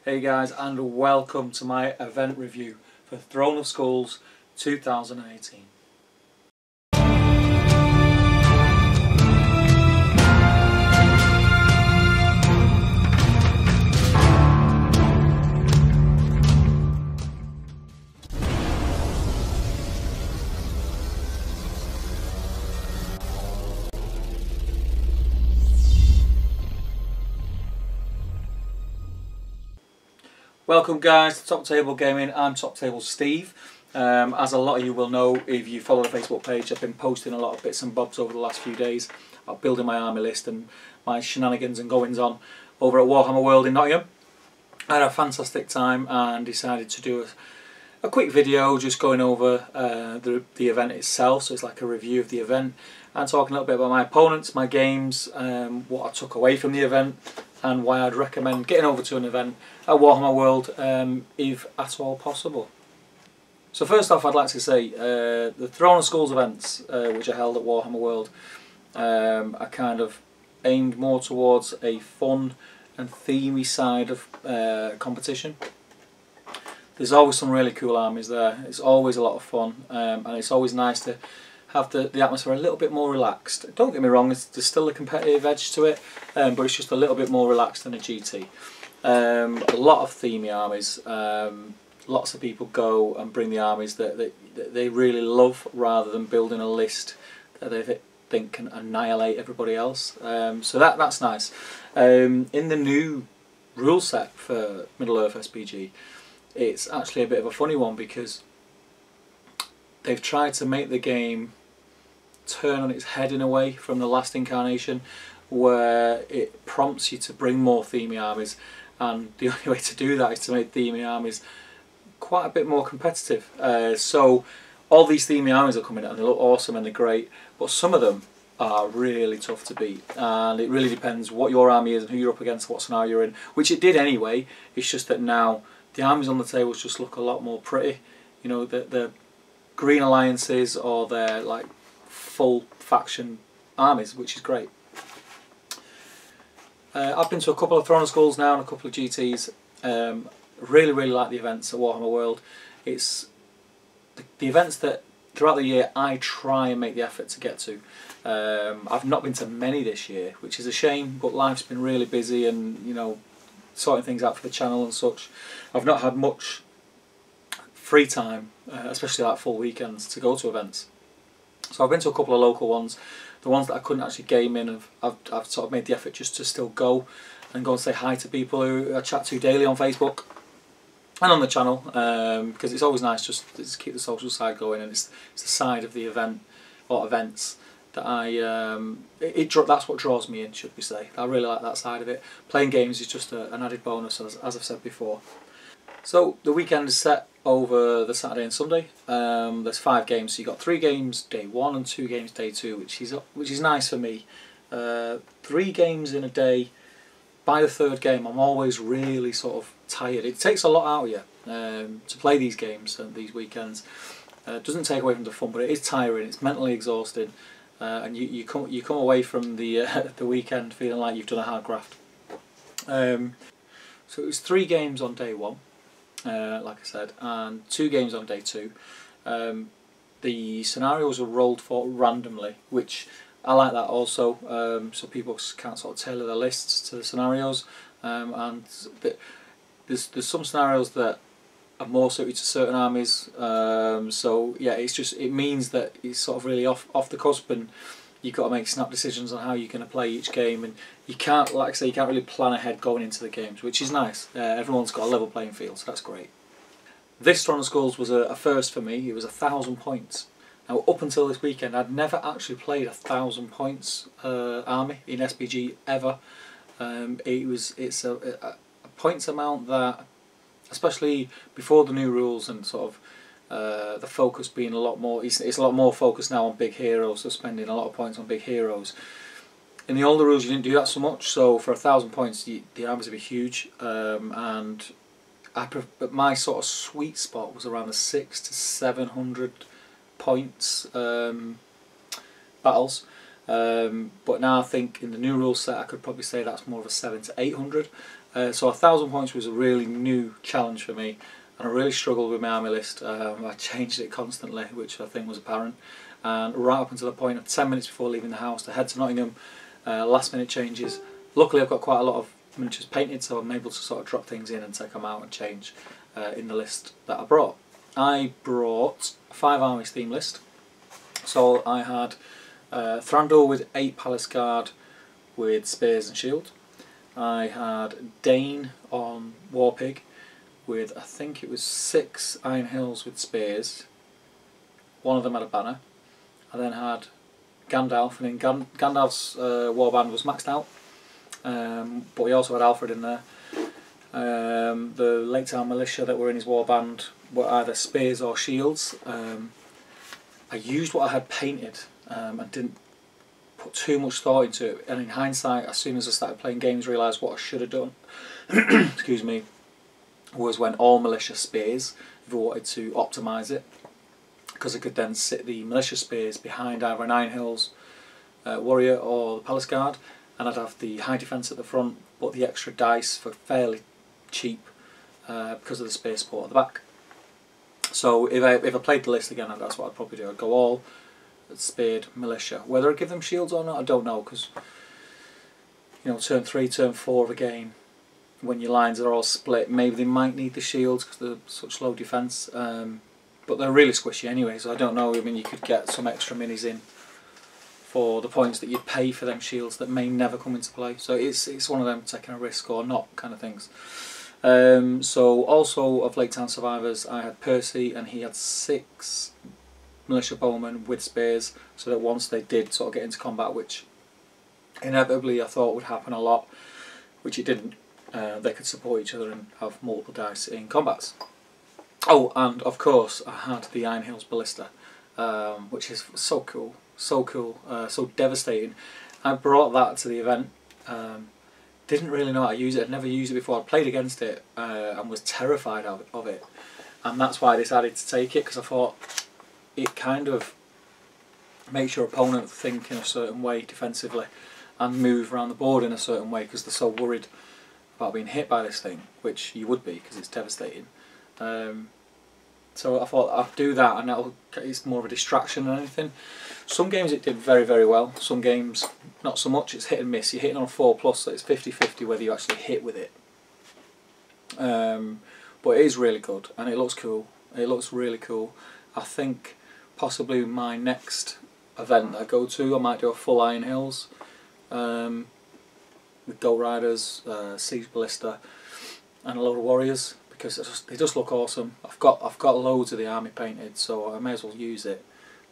Hey guys, and welcome to my event review for Throne of Skulls 2018. Welcome guys to Top Table Gaming. I'm Top Table Steve. As a lot of you will know if you follow the Facebook page, I've been posting a lot of bits and bobs over the last few days about building my army list and my shenanigans and goings on over at Warhammer World in Nottingham. I had a fantastic time and decided to do a quick video just going over the event itself, so it's like a review of the event and talking a little bit about my opponents, my games, what I took away from the event and why I'd recommend getting over to an event at Warhammer World if at all possible. So first off, I'd like to say the Throne of Skulls events which are held at Warhammer World are kind of aimed more towards a fun and themey side of competition. There's always some really cool armies there, it's always a lot of fun, and it's always nice to have the atmosphere a little bit more relaxed. Don't get me wrong, there's still a competitive edge to it, but it's just a little bit more relaxed than a GT. A lot of themey armies, lots of people go and bring the armies that they really love rather than building a list that they think can annihilate everybody else. So that's nice. In the new rule set for Middle Earth SBG, it's actually a bit of a funny one because they've tried to make the game turn on its head in a way from the last incarnation, where it prompts you to bring more themey armies, and the only way to do that is to make themey armies quite a bit more competitive. So all these themey armies are coming out and they look awesome and they're great, but some of them are really tough to beat, and it really depends what your army is and who you're up against, what scenario you're in, which it did anyway. It's just that now the armies on the tables just look a lot more pretty. You know, the green alliances or their like full faction armies, which is great. I've been to a couple of Throne of Skulls now and a couple of GTs. Really like the events at Warhammer World. It's the events that throughout the year I try and make the effort to get to. I've not been to many this year, which is a shame, but life's been really busy and, you know, sorting things out for the channel and such. I've not had much free time, especially like full weekends, to go to events. So I've been to a couple of local ones. The ones that I couldn't actually game in, I've sort of made the effort just to still go and go and say hi to people who I chat to daily on Facebook and on the channel, because it's always nice just to keep the social side going, and it's the side of the event or events that that's what draws me in, should we say. I really like that side of it. Playing games is just an added bonus, as I've said before. So the weekend is set over the Saturday and Sunday. There's 5 games, so you've got 3 games day 1 and 2 games day 2, which is nice for me. 3 games in a day. By the 3rd game, I'm always really sort of tired. It takes a lot out of you to play these games and these weekends. It doesn't take away from the fun, but it is tiring. It's mentally exhausting, and you come away from the weekend feeling like you've done a hard graft. So it was 3 games on day 1. Like I said, and 2 games on day 2. The scenarios were rolled for randomly, which I like that also, so people can't sort of tailor their lists to the scenarios, and there's some scenarios that are more suited to certain armies, so yeah, it means that it's sort of really off the cusp, and you've got to make snap decisions on how you're going to play each game, and you can't, like I say, you can't really plan ahead going into the games, which is nice. Everyone's got a level playing field, so that's great. This Throne of Skulls was a first for me. It was 1,000 points. Now, up until this weekend, I'd never actually played 1,000 points army in SBG ever. It's a points amount that, especially before the new rules and sort of the focus being a lot more, it's a lot more focused now on big heroes, so spending a lot of points on big heroes. In the older rules you didn't do that so much, so for 1,000 points the armies would be huge, and my sort of sweet spot was around the 600 to 700 points battles, but now I think in the new rule set I could probably say that's more of a 700 to 800, So 1,000 points was a really new challenge for me, and I really struggled with my army list. I changed it constantly, which I think was apparent, and right up until the point of 10 minutes before leaving the house to head to Nottingham, last minute changes. Luckily I've got quite a lot of miniatures painted, so I'm able to sort of drop things in and take them out and change in the list that I brought. I brought a 5 armies theme list, so I had Thranduil with 8 Palace Guard with spears and shield. I had Dane on Warpig with, I think it was 6 Iron Hills with spears. One of them had a banner. I then had Gandalf, and in Gandalf's warband was maxed out, but we also had Alfred in there. The Lake Town militia that were in his warband were either spears or shields. I used what I had painted and didn't put too much thought into it, and in hindsight, as soon as I started playing games, realised what I should have done excuse me, was when all militia spears, if I wanted to optimise it, because I could then sit the militia spears behind either an Iron Hills warrior or the Palace Guard, and I'd have the high defence at the front but the extra dice for fairly cheap because of the spear support at the back. So if I played the list again, that's what I'd probably do. I'd go all speared militia. Whether I'd give them shields or not, I don't know, because turn 3, turn 4 of a game, when your lines are all split, maybe they might need the shields because they're such low defence. But they're really squishy anyway, so I don't know. I mean, you could get some extra minis in for the points that you'd pay for them shields that may never come into play. So it's one of them taking a risk or not kind of things. So also of Lake Town survivors, I had Percy, and he had 6 militia bowmen with spears, so that once they did sort of get into combat, which inevitably I thought would happen a lot, which it didn't, they could support each other and have multiple dice in combats. Oh, and of course I had the Iron Hills Ballista, which is so cool, so devastating. I brought that to the event, didn't really know how to use it, I'd never used it before, I played against it and was terrified of it, and that's why I decided to take it, because I thought it kind of makes your opponent think in a certain way defensively and move around the board in a certain way, because they're so worried about being hit by this thing, which you would be because it's devastating. So I thought I'd do that, and it's more of a distraction than anything. Some games it did very, very well, some games not so much. It's hit and miss. You're hitting on a 4+, so it's 50-50 whether you actually hit with it. But it is really good, and it looks cool. It looks really cool. I think possibly my next event that I go to, I might do a full Iron Hills with Goat Riders, Siege Ballista, and a load of warriors, because they just look awesome. I've got loads of the army painted, so I may as well use it.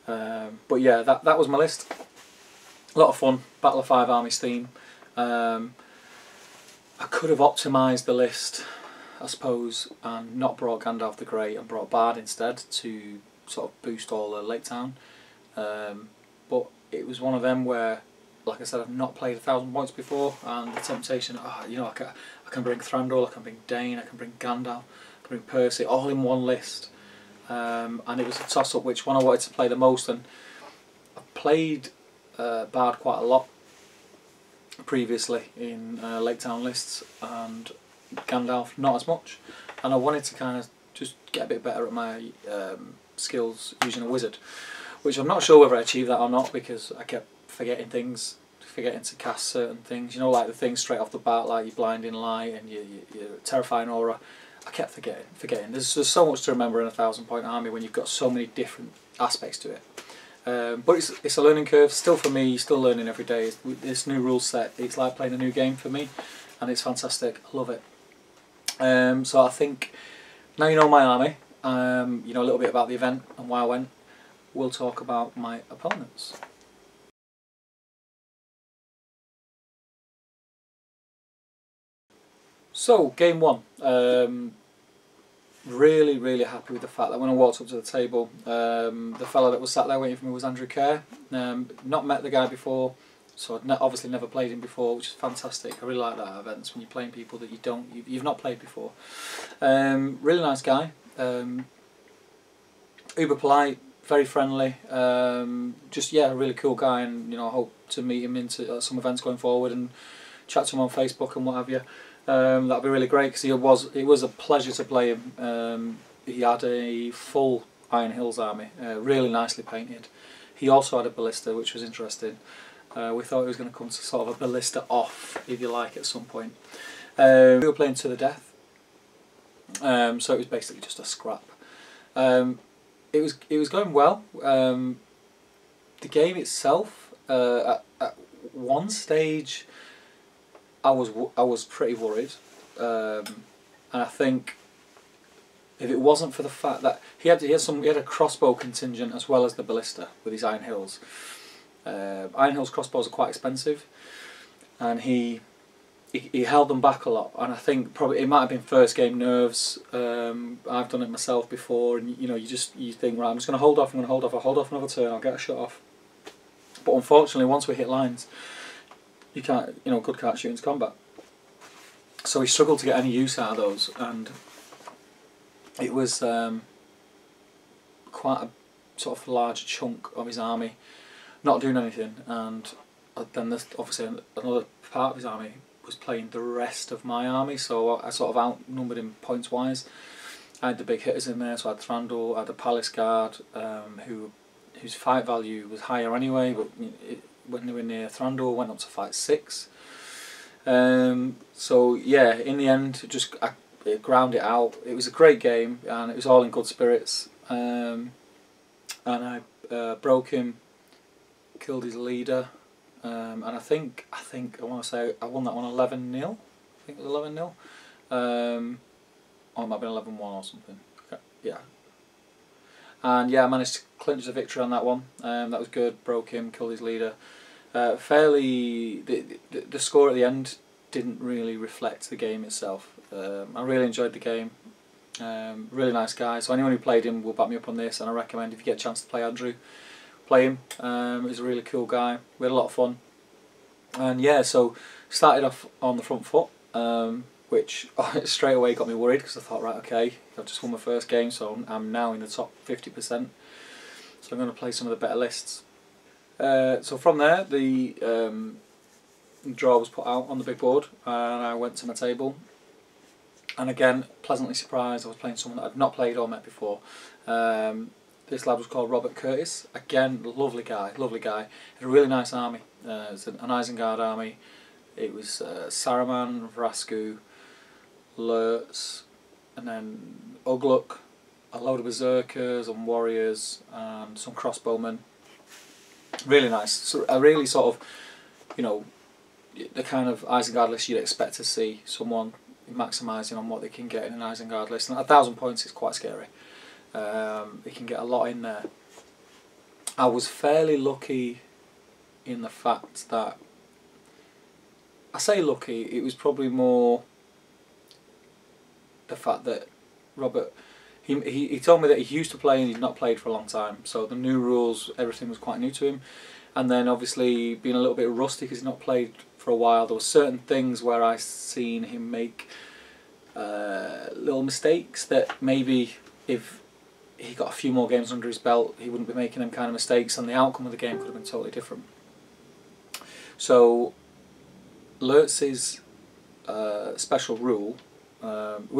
But yeah, that was my list. A lot of fun. Battle of 5 Armies theme. I could have optimised the list, I suppose, and not brought Gandalf the Grey and brought Bard instead to sort of boost all the Lake Town. But it was one of them where, like I said, I've not played 1,000 points before, and the temptation, I can bring Thranduil, I can bring Dane, I can bring Gandalf, I can bring Percy, all in one list. And it was a toss-up which one I wanted to play the most, and I've played Bard quite a lot previously in Lake Town lists, and Gandalf not as much, and I wanted to kind of just get a bit better at my skills using a wizard, which I'm not sure whether I achieved that or not, because I kept forgetting things, forgetting to cast certain things, like the things straight off the bat, like your blinding light and your terrifying aura. I kept forgetting. There's so much to remember in a 1,000-point army when you've got so many different aspects to it. But it's a learning curve still for me, still learning every day. This new rule set, it's like playing a new game for me, and it's fantastic. I love it. So I think now you know my army, you know a little bit about the event and why I went, we'll talk about my opponents. So, game 1. Really happy with the fact that when I walked up to the table, the fella that was sat there waiting for me was Andrew Kerr. Not met the guy before, so I'd obviously never played him before, which is fantastic. I really like that at events, when you're playing people that you've not played before. Really nice guy, uber polite, very friendly, just a really cool guy, and I hope to meet him into some events going forward and chat to him on Facebook and what have you. that'd be really great, because it was a pleasure to play him. He had a full Iron Hills army, really nicely painted. He also had a ballista, which was interesting. We thought it was going to come to sort of a ballista off, if you like, at some point. We were playing to the death, so it was basically just a scrap. It was going well. The game itself, at one stage, I was pretty worried, and I think if it wasn't for the fact that he had a crossbow contingent as well as the ballista with his Iron Hills. Iron Hills crossbows are quite expensive, and he held them back a lot. And I think probably it might have been first game nerves. I've done it myself before, and you know, you think, right, I'm just going to hold off. I'll hold off another turn. I'll get a shot off. But unfortunately, once we hit lines, you can't, you know, good can't shoot into combat. So he struggled to get any use out of those, and it was quite a sort of large chunk of his army not doing anything. And then obviously another part of his army was playing the rest of my army, so I sort of outnumbered him points wise. I had the big hitters in there, so I had Thranduil, I had a Palace Guard, whose fight value was higher anyway, but when they were near Thranduil, went up to fight 6. So yeah, in the end, I ground it out. It was a great game, and it was all in good spirits. And I broke him, killed his leader, and I think I want to say I won that one 11-0. I think it was 11-0. Or it might have been 11-1 or something. Okay. Yeah. And yeah, I managed to clinch the victory on that one. That was good. Broke him, killed his leader. Fairly, the score at the end didn't really reflect the game itself. I really enjoyed the game. Really nice guy. So anyone who played him will back me up on this, and I recommend if you get a chance to play Andrew, play him. He's a really cool guy. We had a lot of fun. And yeah, so started off on the front foot, which straight away got me worried, because I thought, right, okay, I've just won my first game, so I'm now in the top 50%. So I'm going to play some of the better lists. So from there, the draw was put out on the big board, and I went to my table. And again, pleasantly surprised, I was playing someone that I'd not played or met before. This lad was called Robert Curtis. Again, lovely guy, lovely guy. Had a really nice army. It was an Isengard army. It was Saruman, Vrasku, Lurtz, and then Ugluk, a load of berserkers and warriors, and some crossbowmen. Really nice. So a really sort of, you know, the kind of Isengard list you'd expect to see someone maximising on what they can get in an Isengard list. And at 1,000 points, it's quite scary. They can get a lot in there. I was fairly lucky in the fact that, I say lucky, it was probably more the fact that Robert, he told me that he used to play and he'd not played for a long time, so the new rules, everything was quite new to him. And then obviously being a little bit rusty because he'd not played for a while, there were certain things where I seen him make little mistakes that maybe if he got a few more games under his belt, he wouldn't be making them kind of mistakes, and the outcome of the game could have been totally different. So Lurtz's special rule, we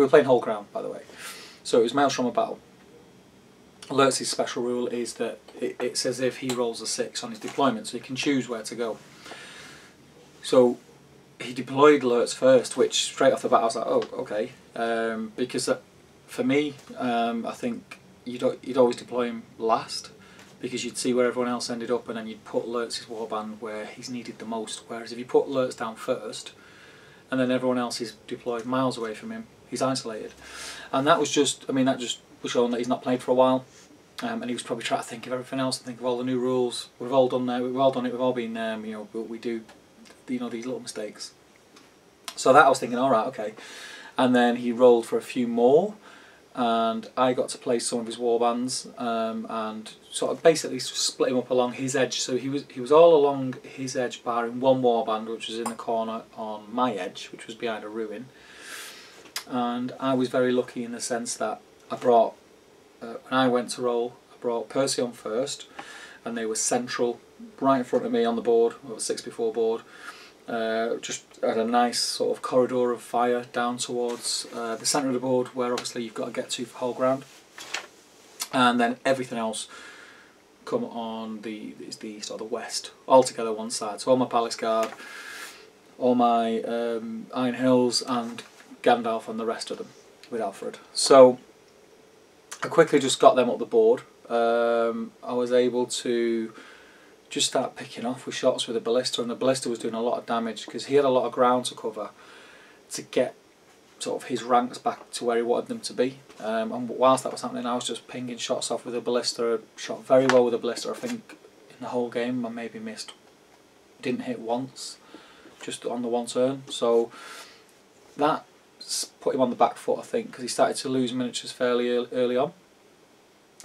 were playing whole ground, by the way, so it was Maelstrom of Battle. Lurtz's special rule is that it's as if he rolls a 6 on his deployment, so he can choose where to go. So he deployed Lurtz first, which straight off the bat I was like, oh, okay, because for me, I think you'd always deploy him last, because you'd see where everyone else ended up, and then you'd put Lurtz's warband where he's needed the most. Whereas if you put Lurtz down first, and then everyone else is deployed miles away from him, he's isolated. And that was just, I mean, that just was showing that he's not played for a while, and he was probably trying to think of everything else and think of all the new rules. We've all done that. We've all done it. We've all been there. You know, but we do, you know, these little mistakes. So that I was thinking, all right, okay. And then he rolled for a few more, and I got to play some of his warbands, and sort of basically split him up along his edge. So he was all along his edge, barring one warband, which was in the corner on my edge, which was behind a ruin. And I was very lucky in the sense that I brought, when I went to roll, I brought Percy on first, and they were central, right in front of me on the board, or the 6x4 board. just had a nice sort of corridor of fire down towards the centre of the board, where obviously you've got to get to for whole ground, and then everything else come on the east or the west, all together one side. So all my Palace Guard, all my Iron Hills, and Gandalf and the rest of them with Alfred. So I quickly just got them up the board. I was able to just start picking off with shots with the ballista, and the ballista was doing a lot of damage because he had a lot of ground to cover to get sort of his ranks back to where he wanted them to be. And whilst that was happening, I was just pinging shots off with the ballista. Shot very well with the ballista. I think in the whole game I maybe didn't hit once, just on the one turn. So that put him on the back foot, I think, because he started to lose miniatures fairly early on.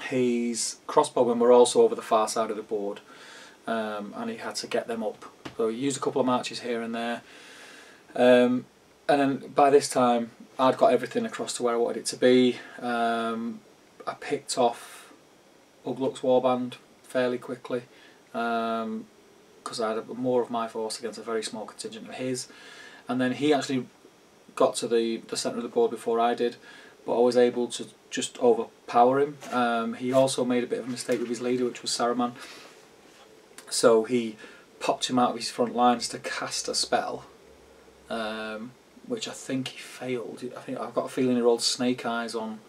His crossbowmen were also over the far side of the board, and he had to get them up. So he used a couple of marches here and there, and then by this time I'd got everything across to where I wanted it to be. I picked off Ugluk's warband fairly quickly, because I had more of my force against a very small contingent of his, and then he actually got to the centre of the board before I did, but I was able to just overpower him. He also made a bit of a mistake with his leader, which was Saruman. So he popped him out of his front lines to cast a spell, which I think he failed. I've got a feeling he rolled Snake Eyes on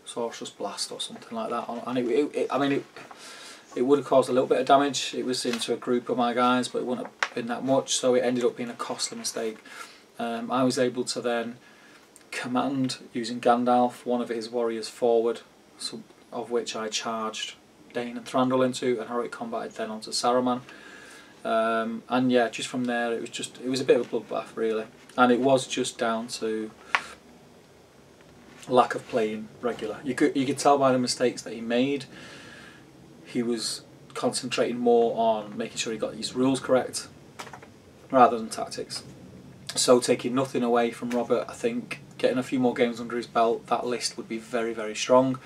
Sorcerer's Blast or something like that, and it would have caused a little bit of damage. It was into a group of my guys, but it wouldn't have been that much, so it ended up being a costly mistake. I was able to then command, using Gandalf, one of his warriors forward, of which I charged Dane and Thranduil into, and heroic combated then onto Saruman. And yeah, just from there it was a bit of a bloodbath really, and it was just down to lack of playing regular. You could tell by the mistakes that he made. He was concentrating more on making sure he got his rules correct rather than tactics. So taking nothing away from Robert, I think getting a few more games under his belt, that list would be very, very strong.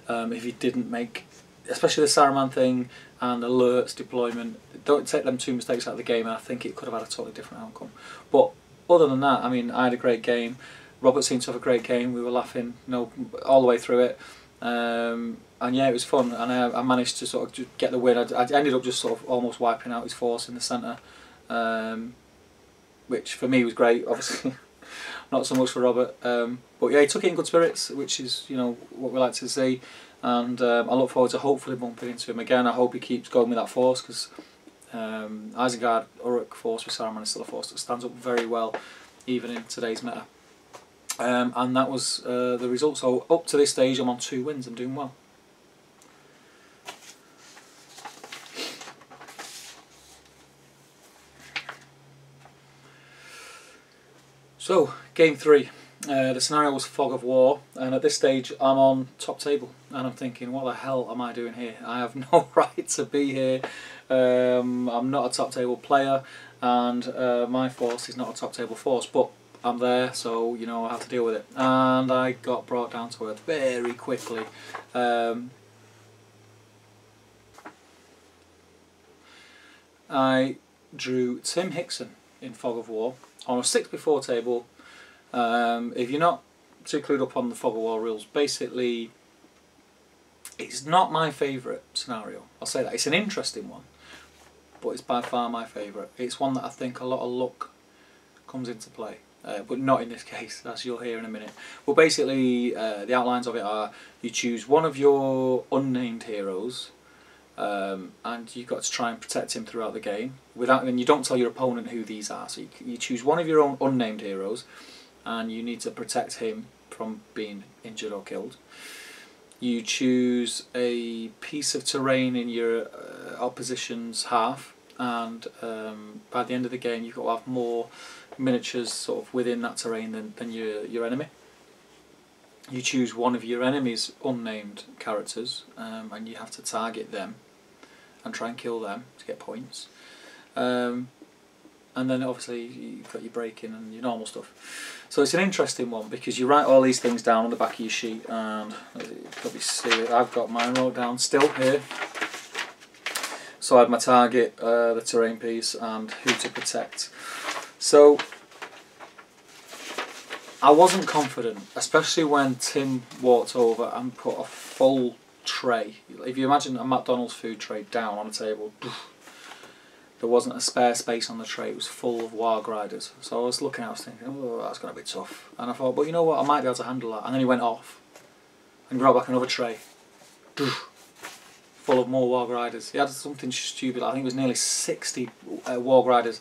If he didn't make, especially the Saruman thing and alerts deployment, don't take them two mistakes out of the game, and I think it could have had a totally different outcome. But other than that, I mean, I had a great game. Robert seemed to have a great game. We were laughing, all the way through it. And yeah, it was fun, and I managed to sort of just get the win. I ended up just sort of almost wiping out his force in the centre, which for me was great, obviously. Not so much for Robert, but yeah, he took it in good spirits, which is what we like to see, and I look forward to hopefully bumping into him again. I hope he keeps going with that force, because Isengard Uruk force with Saruman is still a force that stands up very well, even in today's meta. And that was the result. So up to this stage, I'm on 2 wins. I'm doing well. So, game 3. The scenario was Fog of War, and at this stage I'm on top table, and I'm thinking, what the hell am I doing here? I have no right to be here. I'm not a top table player, and my force is not a top table force, but I'm there, so I have to deal with it. And I got brought down to earth very quickly. I drew Tim Hickson in Fog of War on a 6x4 table. If you're not too clued up on the Fog of War rules, basically it's not my favourite scenario. I'll say that. It's an interesting one, but it's by far my favourite. It's one that I think a lot of luck comes into play, but not in this case, as you'll hear in a minute. But basically the outlines of it are, you choose one of your unnamed heroes, and you've got to try and protect him throughout the game, and you don't tell your opponent who these are. So you choose one of your own unnamed heroes, and you need to protect him from being injured or killed. You choose a piece of terrain in your opposition's half, and by the end of the game you've got to have more miniatures sort of within that terrain than your enemy. You choose one of your enemy's unnamed characters, and you have to target them and try and kill them to get points. And then obviously you've got your breaking and your normal stuff. So it's an interesting one, because you write all these things down on the back of your sheet, and you probably see it. I've got mine wrote down still here. So I had my target, the terrain piece, and who to protect. So I wasn't confident, especially when Tim walked over and put a full tray. If you imagine a McDonald's food tray down on a table, there wasn't a spare space on the tray. It was full of Warg Riders. So I was looking, I was thinking, oh, that's going to be tough. And I thought, but you know what, I might be able to handle that. And then he went off and brought back another tray, full of more Warg Riders. He had something stupid. I think it was nearly 60 Warg Riders.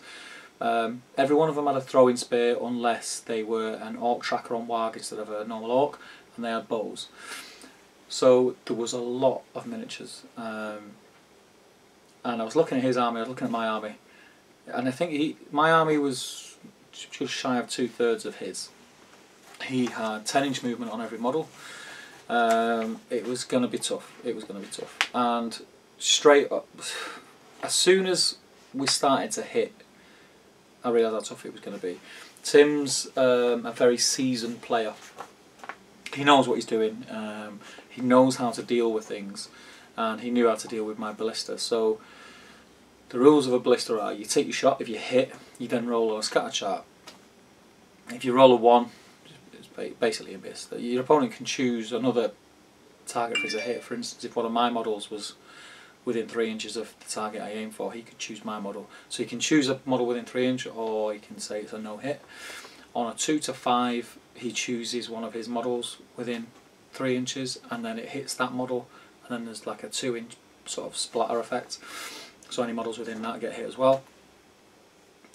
Every one of them had a throwing spear unless they were an Orc tracker on Warg instead of a normal Orc, and they had bows. So there was a lot of miniatures, and I was looking at his army, I was looking at my army, and I think my army was just shy of 2/3 of his. He had 10-inch movement on every model. It was going to be tough, and straight up, as soon as we started to hit, I realised how tough it was going to be. Tim's a very seasoned player. He knows what he's doing. He knows how to deal with things, and he knew how to deal with my ballista. So the rules of a ballista are: you take your shot. If you hit, you then roll a scatter chart. If you roll a 1, it's basically a miss. Your opponent can choose another target for his hit. For instance, if one of my models was within 3 inches of the target I aim for, he could choose my model. So he can choose a model within 3 inches, or he can say it's a no hit. On a 2 to 5, he chooses one of his models within 3 inches, and then it hits that model, and then there's like a 2-inch sort of splatter effect. So any models within that get hit as well.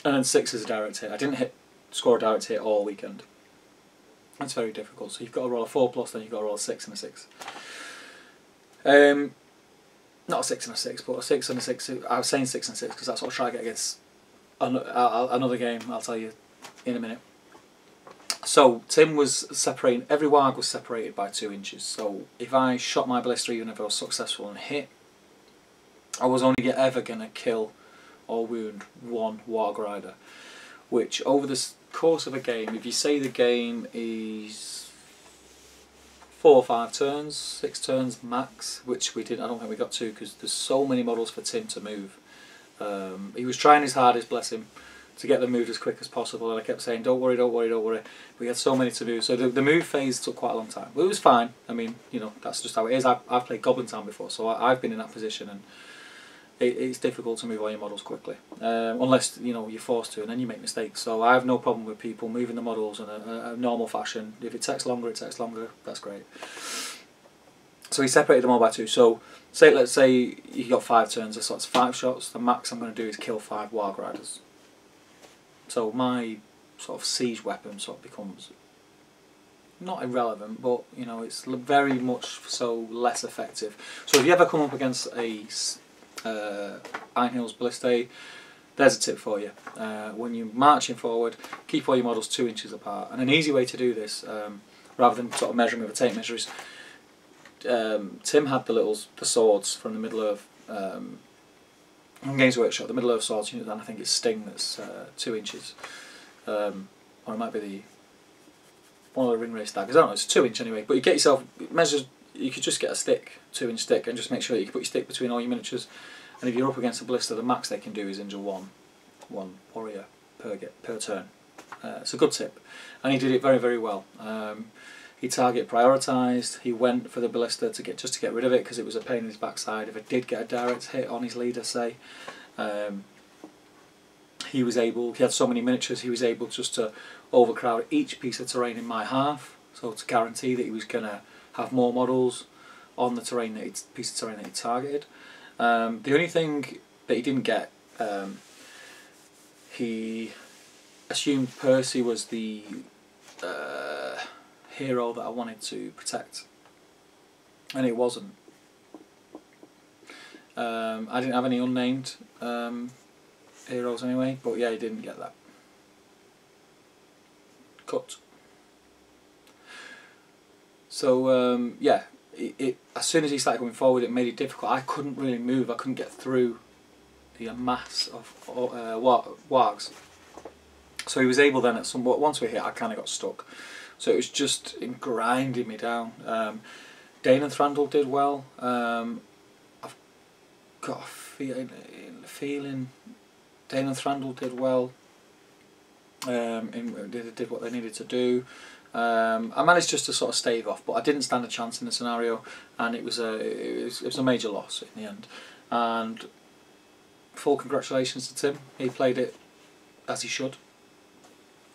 And then 6 is a direct hit. I didn't score a direct hit all weekend. That's very difficult. So you've got to roll a 4+, then you've got to roll a 6 and a 6. Not a 6 and a 6, but a 6 and a 6. I was saying 6 and 6 because that's what I'll try to get against another game, I'll tell you in a minute. So Tim was separating, every Warg was separated by 2 inches. So if I shot my ballista, even if I was successful and hit, I was only ever going to kill or wound one Warg Rider. Which over the course of a game, if you say the game is 4 or 5 turns, 6 turns max, which we didn't, I don't think we got to because there's so many models for Tim to move. He was trying his hardest, bless him, to get them moved as quick as possible, and I kept saying, don't worry, don't worry, don't worry. We had so many to move, so the move phase took quite a long time. But it was fine. I mean, you know, that's just how it is. I've played Goblin Town before, so I've been in that position, and it's difficult to move all your models quickly, unless you know you're forced to, and then you make mistakes. So I have no problem with people moving the models in a normal fashion. If it takes longer, it takes longer. That's great. So he separated them all by 2. So let's say you got 5 turns, so that's 5 shots. The max I'm going to do is kill 5 Warg Riders. So my sort of siege weapon sort of becomes not irrelevant, but you know it's very much so less effective. So if you ever come up against a Iron Hills Ballista, there's a tip for you. When you're marching forward, keep all your models 2 inches apart. And an easy way to do this, rather than sort of measuring with a tape measure, is Tim had the swords from the Middle Earth. On Games Workshop, the Middle Earth swords, and I think it's Sting that's 2 inches, or it might be one of the ring race daggers. I don't know. It's 2 inch anyway. But you get yourself measures. You could just get a stick, 2-inch stick, and just make sure that you can put your stick between all your miniatures. And if you're up against a ballista, the max they can do is injure one warrior per turn. It's a good tip, and he did it very, very well. He target prioritised. He went for the ballista to get rid of it because it was a pain in his backside. If it did get a direct hit on his leader, say, he had so many miniatures, he was able just to overcrowd each piece of terrain in my half, so to guarantee that he was going to have more models on the terrain piece of terrain that he targeted. The only thing that he didn't get, he assumed Percy was the hero that I wanted to protect, and it wasn't. I didn't have any unnamed heroes anyway, but yeah, he didn't get that. Cut. So yeah, as soon as he started going forward, it made it difficult. I couldn't really move. I couldn't get through the mass of wargs. So he was able then once we hit, I kind of got stuck. So it was just grinding me down. Dane and Thrandall did well. I've got feeling Dane and Thrandall did well. Did what they needed to do. I managed just to sort of stave off, but I didn't stand a chance in the scenario, and it was a major loss in the end. And full congratulations to Tim. He played it as he should.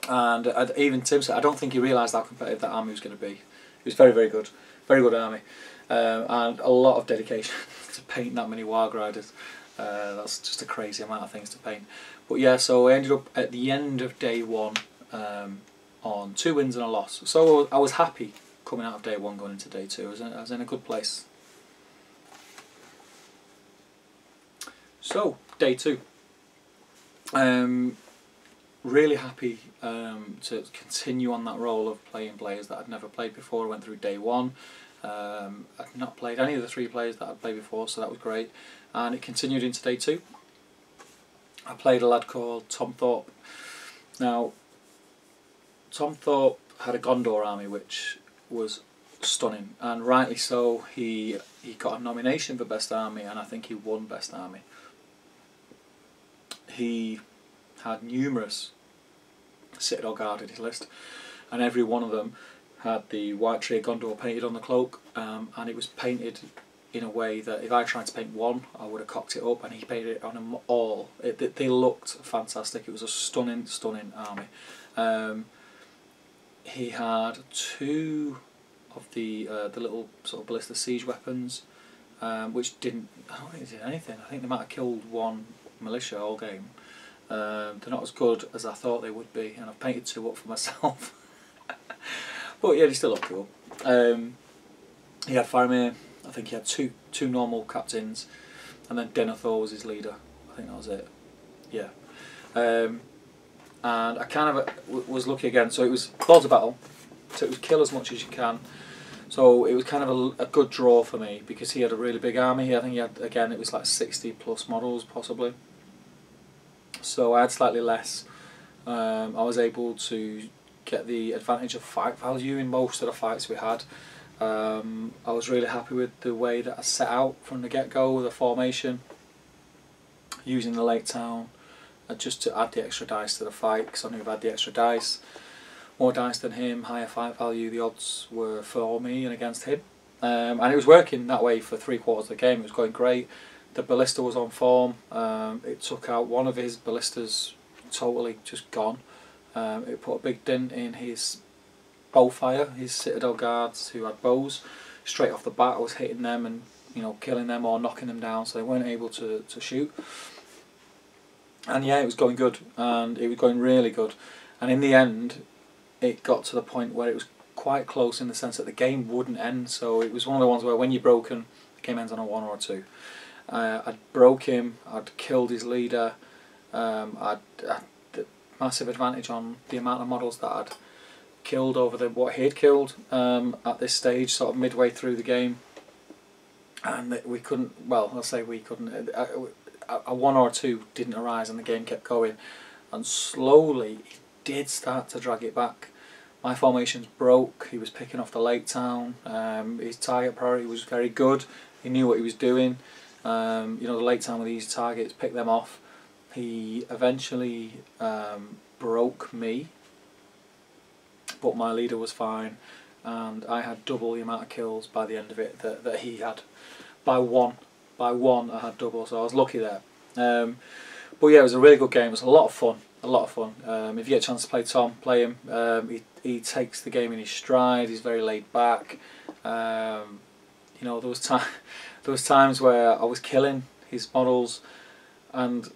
And even Tim said, I don't think he realised how competitive that army was going to be. It was very, very good. Very good army. And a lot of dedication to paint that many Warg Riders. That's just a crazy amount of things to paint. But yeah, so I ended up at the end of day one on 2 wins and a loss. So I was happy coming out of day one going into day two. I was in a good place. So, day two. Really happy to continue on that role of playing players that I'd never played before. I went through day one. I'd not played any of the 3 players that I'd played before, so that was great. And it continued into day two. I played a lad called Tom Thorpe. Now, Tom Thorpe had a Gondor army which was stunning, and rightly so. He got a nomination for Best Army, and I think he won Best Army. He had numerous Citadel Guard in his list, and every one of them had the White Tree of Gondor painted on the cloak, and it was painted in a way that if I tried to paint one, I would have cocked it up, and he painted it on them all. They looked fantastic. It was a stunning, stunning army. He had 2 of the little sort of ballista siege weapons, which didn't. I don't think they did anything. I think they might have killed 1 militia all game. They're not as good as I thought they would be, and I've painted 2 up for myself. But yeah, they still look cool. He had Faramir. I think he had two normal captains, and then Denethor was his leader. I think that was it. Yeah. And I kind of was lucky again. So it was Lords of Battle. So it was kill as much as you can. So it was kind of a good draw for me because he had a really big army. I think he had, again, it was like 60 plus models possibly. So I had slightly less. I was able to get the advantage of fight value in most of the fights we had. I was really happy with the way that I set out from the get-go, the formation, using the Lake Town just to add the extra dice to the fight, because I knew if I had the extra dice, more dice than him, higher fight value, the odds were for me and against him. And it was working that way for 3/4 of the game. It was going great. The ballista was on form. It took out one of his ballistas, totally just gone. It put a big dent in his bowfire, his Citadel Guards who had bows. Straight off the bat I was hitting them and killing them or knocking them down, so they weren't able to shoot. And yeah, it was going good, and it was going really good. And in the end it got to the point where it was quite close in the sense that the game wouldn't end. So it was one of the ones where when you're broken, the game ends on a 1 or a 2. I'd broke him, I'd killed his leader, I'd the massive advantage on the amount of models that I'd killed over what he'd killed at this stage, sort of midway through the game. And we couldn't, well, I'll say we couldn't, a 1 or a 2 didn't arise and the game kept going. And slowly he did start to drag it back. My formations broke, he was picking off the Lake Town, his target priority was very good, he knew what he was doing. The Lake Town with easy targets, picked them off. He eventually broke me, but my leader was fine, and I had double the amount of kills by the end of it that he had. By one I had double, so I was lucky there. But yeah, it was a really good game. It was a lot of fun. If you get a chance to play Tom, play him. He takes the game in his stride. He's very laid back. There was times where I was killing his models, and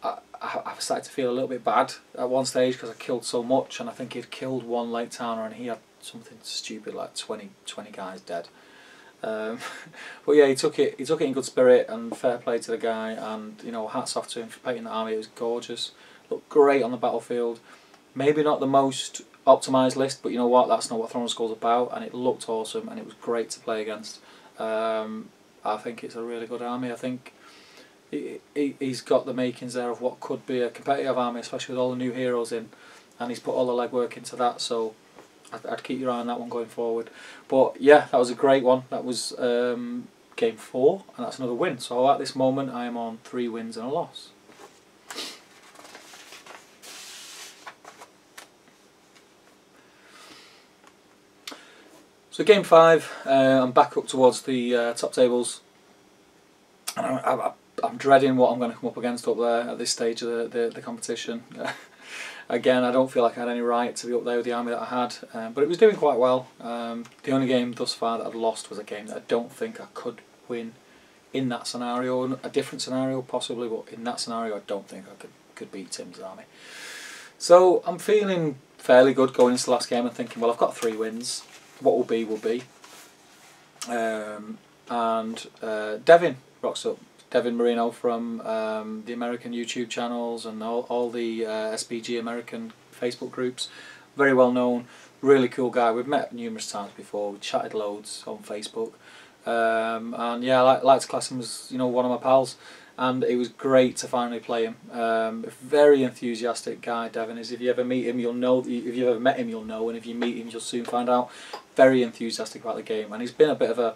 I started to feel a little bit bad at one stage because I killed so much, and I think he'd killed 1 Lake Towner and he had something stupid like 20 guys dead. But yeah, he took it in good spirit, and fair play to the guy, and hats off to him for painting the army. It was gorgeous, looked great on the battlefield. Maybe not the most optimised list, but you know what, that's not what Throne of Skull's about, and it looked awesome and it was great to play against. I think it's a really good army. I think he's got the makings there of what could be a competitive army, especially with all the new heroes in, and he's put all the legwork into that, so I'd keep your eye on that one going forward. But yeah, that was a great one. That was game 4, and that's another win. So at this moment I am on 3 wins and a loss. So game 5, I'm back up towards the top tables, and I'm dreading what I'm going to come up against up there at this stage of the competition. Again, I don't feel like I had any right to be up there with the army that I had, but it was doing quite well. The only game thus far that I've lost was a game that I don't think I could win in that scenario. A different scenario possibly, but in that scenario I don't think I could beat Tim's army. So I'm feeling fairly good going into the last game and thinking, well, I've got 3 wins. What will be will be. And Devin rocks up. Devin Marino from the American YouTube channels and all the SBG American Facebook groups. Very well known, really cool guy. We've met numerous times before. We chatted loads on Facebook. And yeah, I like to class him as, you know, one of my pals. And it was great to finally play him. A very enthusiastic guy, Devin is. If you ever meet him, you'll know. If you've ever met him, you'll know. And if you meet him, you'll soon find out. Very enthusiastic about the game, and he's been a bit of a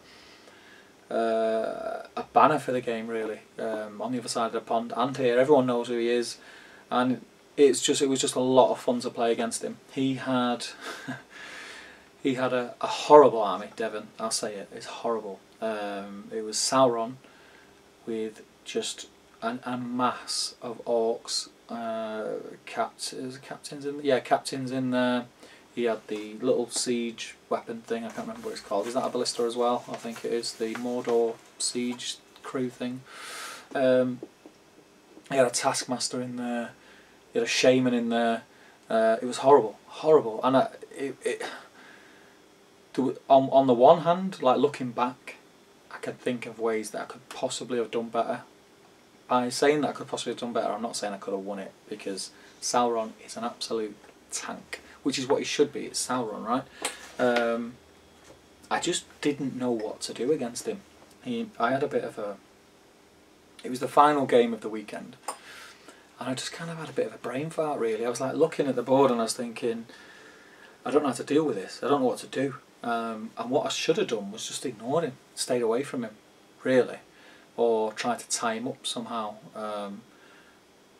banner for the game, really. On the other side of the pond and here, everyone knows who he is, and it was just a lot of fun to play against him. He had a horrible army, Devin. I'll say it. It's horrible. It was Sauron with just a mass of orcs, captains in there. He had the little siege weapon thing, I can't remember what it's called. Is that a ballista as well? I think it is, the Mordor siege crew thing. He had a taskmaster in there, he had a shaman in there. It was horrible, horrible. And on the one hand, like looking back, I could think of ways that I could possibly have done better. By saying that I could possibly have done better, I'm not saying I could have won it, because Sauron is an absolute tank, which is what he should be. It's Sauron, right? I just didn't know what to do against him. I had a bit of a... It was the final game of the weekend, and I just kind of had a bit of a brain fart, really. I was like looking at the board and I was thinking, I don't know how to deal with this. I don't know what to do. And what I should have done was just ignored him, stayed away from him, really, or tried to tie him up somehow.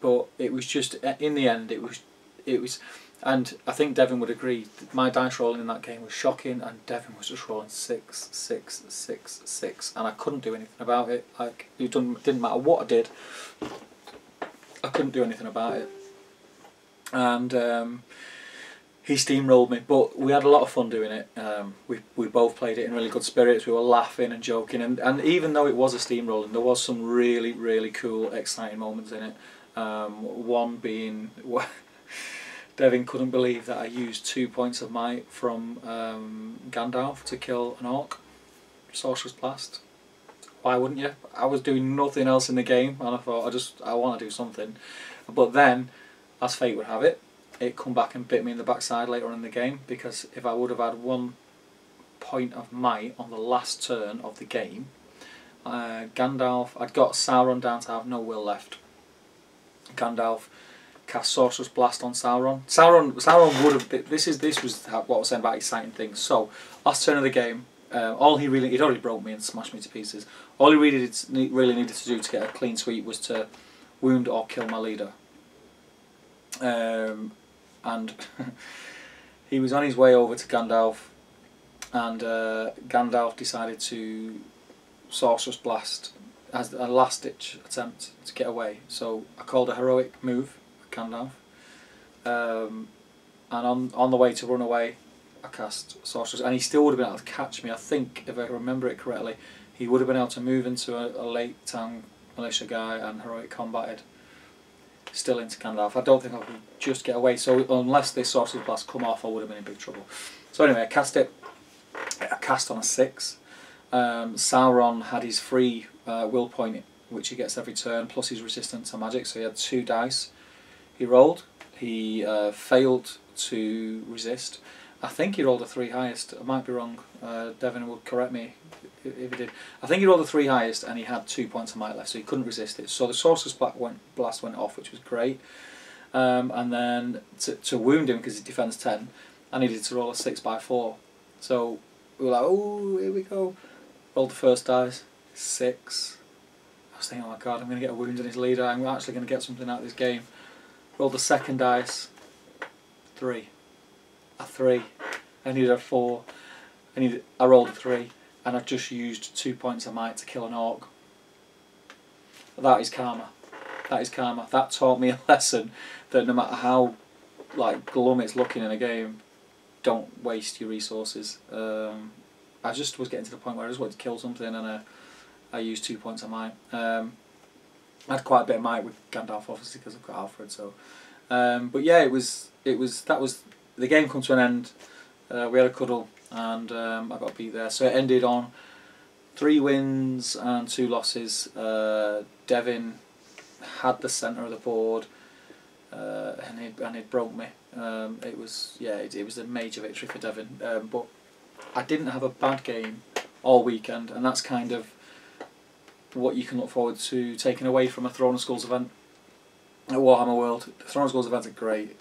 But it was just, in the end, it was, and I think Devin would agree, my dice rolling in that game was shocking, and Devin was just rolling 6, 6, 6, 6, and I couldn't do anything about it. Like, it didn't matter what I did, I couldn't do anything about it. And he steamrolled me, but we had a lot of fun doing it. We both played it in really good spirits. We were laughing and joking, and even though it was a steamrolling, there was some really, really cool, exciting moments in it. One being, Devin couldn't believe that I used 2 points of might from Gandalf to kill an orc. Sorcerer's Blast. Why wouldn't you? I was doing nothing else in the game, and I thought I want to do something. But then, as fate would have it, it come back and bit me in the backside later on in the game, because if I would have had 1 point of might on the last turn of the game, Gandalf, I'd got Sauron down to have no will left. Gandalf cast Sorcerer's Blast on Sauron. Sauron would have been, this was what I was saying about exciting things. So last turn of the game, he'd already broke me and smashed me to pieces. All he really needed to do to get a clean sweep was to wound or kill my leader. And he was on his way over to Gandalf, and Gandalf decided to Sorcerer's Blast as a last ditch attempt to get away. So I called a heroic move at Gandalf, and on the way to run away I cast Sorcerer's, and he still would have been able to catch me. I think, if I remember it correctly, he would have been able to move into a late town militia guy and heroic combated still into Gandalf. I don't think I could just get away, so unless this Sorcerer's Blast come off I would have been in big trouble. So anyway, I cast it. I cast on a 6. Sauron had his free will point, which he gets every turn, plus his resistance to magic, so he had 2 dice. He rolled. He failed to resist. I think he rolled a 3 highest. I might be wrong. Devin will correct me if he did. I think he rolled a 3 highest, and he had 2 points of might left, so he couldn't resist it. So the Sorcerer's Blast went off, which was great. And then to wound him, because his defense 10, I needed to roll a 6 by 4. So we were like, oh, here we go. Rolled the first dice, 6. I was thinking, oh my god, I'm going to get a wound in his leader, I'm actually going to get something out of this game. Rolled the second dice, 3. A 3. I needed a 4. I rolled a 3, and I just used 2 points of might to kill an orc. That is karma. That is karma. That taught me a lesson that no matter how like glum it's looking in a game, don't waste your resources. I just was getting to the point where I just wanted to kill something, and I used 2 points of might. I had quite a bit of might with Gandalf, obviously, because I've got Alfred. So, but yeah, that was the game come to an end. We had a cuddle, and I got beat there. So it ended on 3 wins and 2 losses. Devin had the centre of the board, and it broke me. It was a major victory for Devin. But I didn't have a bad game all weekend, and that's kind of what you can look forward to taking away from a Throne of Skulls event at Warhammer World. The Throne of Skulls events are great.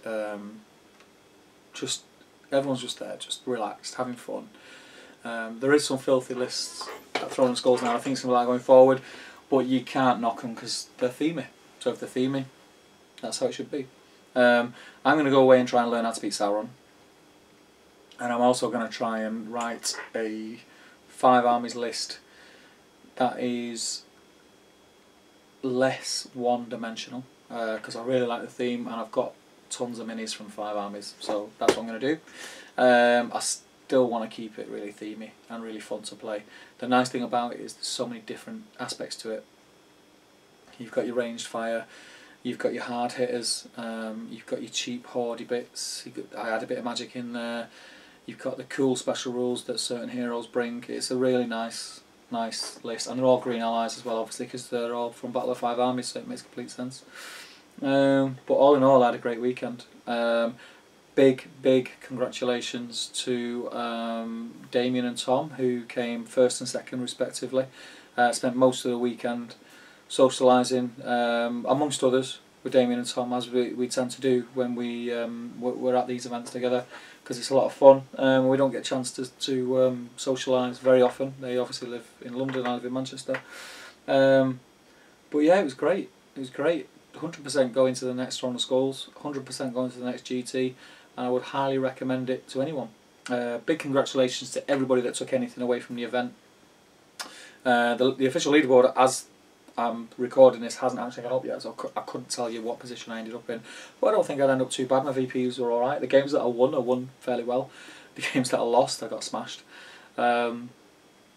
Everyone's just there, just relaxed, having fun. There is some filthy lists at Throne of Skulls now. I think it's going to be like going forward, but you can't knock them because they're themey. So if they're themey, that's how it should be. I'm going to go away and try and learn how to beat Sauron. And I'm also going to try and write a 5 armies list that is less one-dimensional, because I really like the theme, and I've got tons of minis from 5 armies, so that's what I'm going to do. I still want to keep it really themey and really fun to play. The nice thing about it is there's so many different aspects to it. You've got your ranged fire, you've got your hard hitters, you've got your cheap hoardy bits. I had a bit of magic in there. You've got the cool special rules that certain heroes bring. It's a really nice list, and they're all green allies as well, obviously, because they're all from Battle of 5 armies, so it makes complete sense. But all in all, I had a great weekend. Big congratulations to Damien and Tom, who came 1st and 2nd respectively. Spent most of the weekend socialising, amongst others, with Damien and Tom, as we tend to do when we're at these events together, because it's a lot of fun. We don't get a chance to socialise very often. They obviously live in London, I live in Manchester. But yeah, it was great. It was great. 100% going to the next Throne of Skulls, 100% going to the next GT, and I would highly recommend it to anyone. Big congratulations to everybody that took anything away from the event. The official leaderboard, as I'm recording this, hasn't actually gone up yet, so I couldn't tell you what position I ended up in. But I don't think I'd end up too bad. My VPs were alright. The games that I won fairly well. The games that I lost, I got smashed. But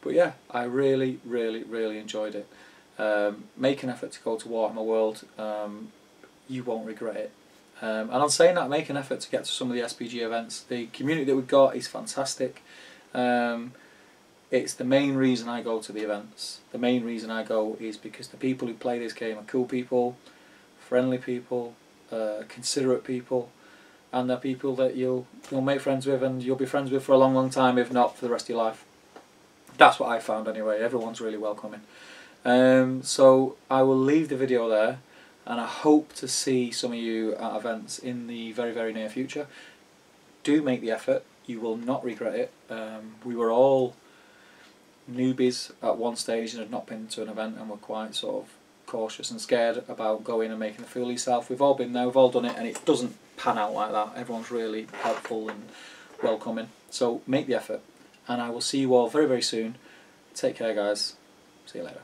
yeah, I really enjoyed it. Make an effort to go to Warhammer World. You won't regret it. And I'm saying that, make an effort to get to some of the SBG events. The community that we've got is fantastic. It's the main reason I go to the events. The main reason I go is because the people who play this game are cool people, friendly people, considerate people, and they're people that you'll make friends with, and you'll be friends with for a long time, if not for the rest of your life. That's what I found anyway. Everyone's really welcoming. So I will leave the video there, and I hope to see some of you at events in the very near future. Do make the effort. You will not regret it. We were all newbies at one stage and had not been to an event, and were quite sort of cautious and scared about going and making a fool of yourself. We've all been there, we've all done it, and it doesn't pan out like that. Everyone's really helpful and welcoming. So make the effort, and I will see you all very soon. Take care, guys. See you later.